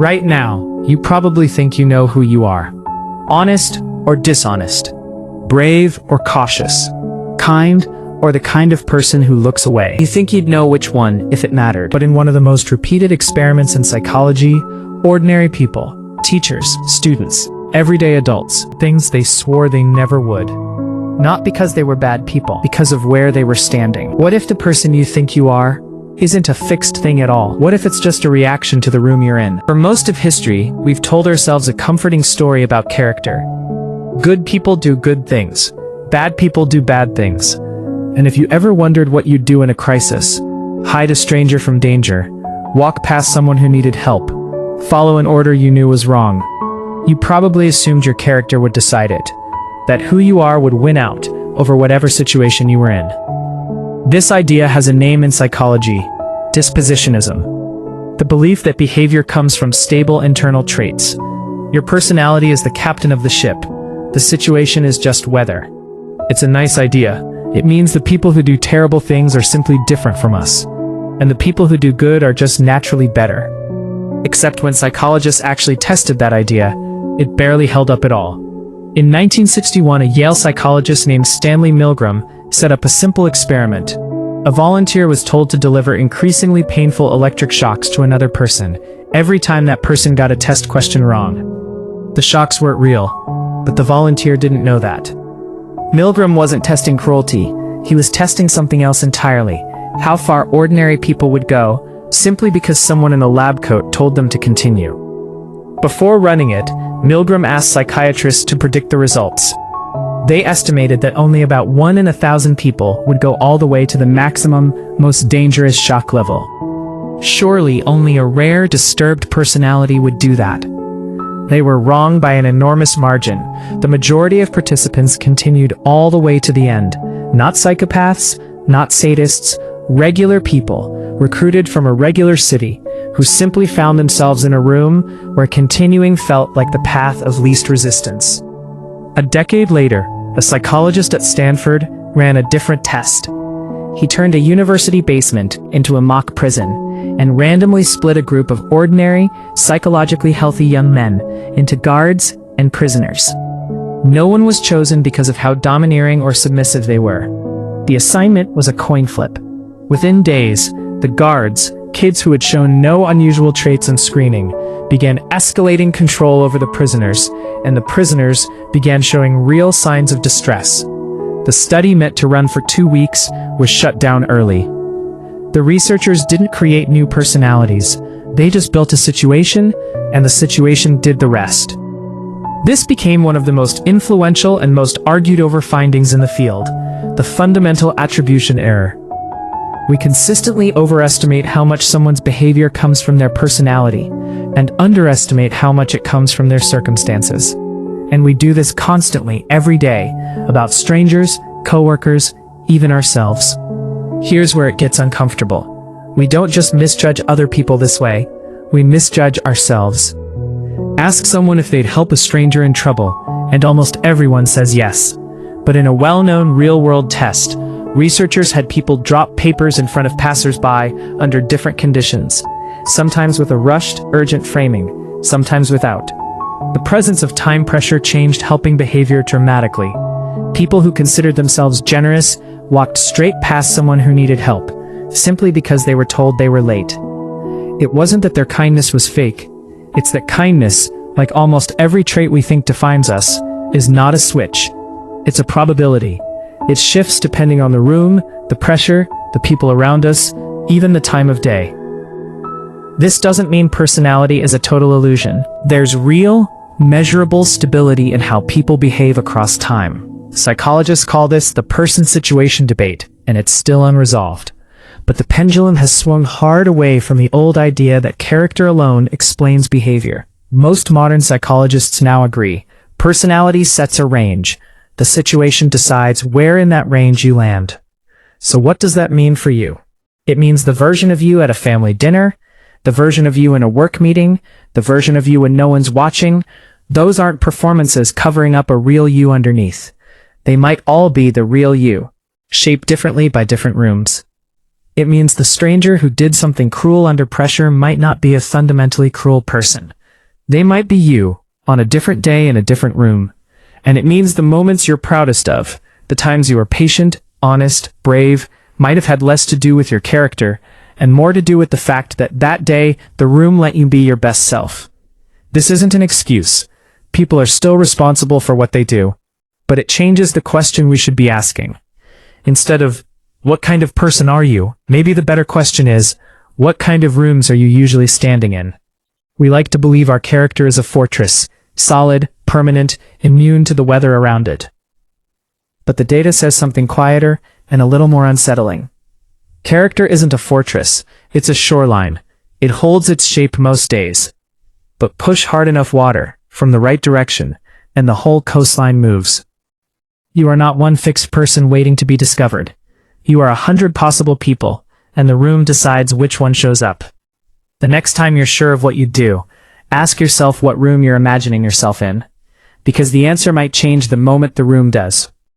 Right now, you probably think you know who you are. Honest or dishonest. Brave or cautious. Kind or the kind of person who looks away. You think you'd know which one if it mattered. But in one of the most repeated experiments in psychology, ordinary people, teachers, students, everyday adults, things they swore they never would. Not because they were bad people, because of where they were standing. What if the person you think you are isn't a fixed thing at all? What if it's just a reaction to the room you're in? For most of history, we've told ourselves a comforting story about character. Good people do good things. Bad people do bad things. And if you ever wondered what you'd do in a crisis, hide a stranger from danger, walk past someone who needed help, follow an order you knew was wrong, you probably assumed your character would decide it, that who you are would win out over whatever situation you were in. This idea has a name in psychology: dispositionism. The belief that behavior comes from stable internal traits. Your personality is the captain of the ship. The situation is just weather. It's a nice idea. It means the people who do terrible things are simply different from us, and the people who do good are just naturally better. Except when psychologists actually tested that idea, it barely held up at all. In 1961, a Yale psychologist named Stanley Milgram set up a simple experiment. A volunteer was told to deliver increasingly painful electric shocks to another person every time that person got a test question wrong. The shocks weren't real, but the volunteer didn't know that. Milgram wasn't testing cruelty, he was testing something else entirely: how far ordinary people would go, simply because someone in a lab coat told them to continue. Before running it, Milgram asked psychiatrists to predict the results. They estimated that only about 1 in 1,000 people would go all the way to the maximum, most dangerous shock level. Surely only a rare, disturbed personality would do that. They were wrong by an enormous margin. The majority of participants continued all the way to the end. Not psychopaths, not sadists, regular people, recruited from a regular city, who simply found themselves in a room where continuing felt like the path of least resistance. A decade later, a psychologist at Stanford ran a different test. He turned a university basement into a mock prison and randomly split a group of ordinary, psychologically healthy young men into guards and prisoners. No one was chosen because of how domineering or submissive they were. The assignment was a coin flip. Within days, the guards, kids who had shown no unusual traits on screening, began escalating control over the prisoners, and the prisoners began showing real signs of distress. The study, meant to run for 2 weeks, was shut down early. The researchers didn't create new personalities. They just built a situation, and the situation did the rest. This became one of the most influential and most argued over findings in the field: the fundamental attribution error. We consistently overestimate how much someone's behavior comes from their personality, and underestimate how much it comes from their circumstances. And we do this constantly, every day, about strangers, coworkers, even ourselves. Here's where it gets uncomfortable. We don't just misjudge other people this way, we misjudge ourselves. Ask someone if they'd help a stranger in trouble, and almost everyone says yes. But in a well-known real-world test, researchers had people drop papers in front of passers-by under different conditions, sometimes with a rushed, urgent framing, sometimes without. The presence of time pressure changed helping behavior dramatically. People who considered themselves generous walked straight past someone who needed help, simply because they were told they were late. It wasn't that their kindness was fake. It's that kindness, like almost every trait we think defines us, is not a switch. It's a probability. It shifts depending on the room, the pressure, the people around us, even the time of day. This doesn't mean personality is a total illusion. There's real, measurable stability in how people behave across time. Psychologists call this the person-situation debate, and it's still unresolved. But the pendulum has swung hard away from the old idea that character alone explains behavior. Most modern psychologists now agree. Personality sets a range. The situation decides where in that range you land. So what does that mean for you? It means the version of you at a family dinner, the version of you in a work meeting, the version of you when no one's watching. Those aren't performances covering up a real you underneath. They might all be the real you, shaped differently by different rooms. It means the stranger who did something cruel under pressure might not be a fundamentally cruel person. They might be you, on a different day in a different room. And it means the moments you're proudest of, the times you were patient, honest, brave, might have had less to do with your character, and more to do with the fact that that day, the room let you be your best self. This isn't an excuse. People are still responsible for what they do. But it changes the question we should be asking. Instead of, what kind of person are you? Maybe the better question is, what kind of rooms are you usually standing in? We like to believe our character is a fortress, solid, permanent, immune to the weather around it. But the data says something quieter and a little more unsettling. Character isn't a fortress, it's a shoreline. It holds its shape most days. But push hard enough water, from the right direction, and the whole coastline moves. You are not one fixed person waiting to be discovered. You are 100 possible people, and the room decides which one shows up. The next time you're sure of what you do, ask yourself what room you're imagining yourself in, because the answer might change the moment the room does.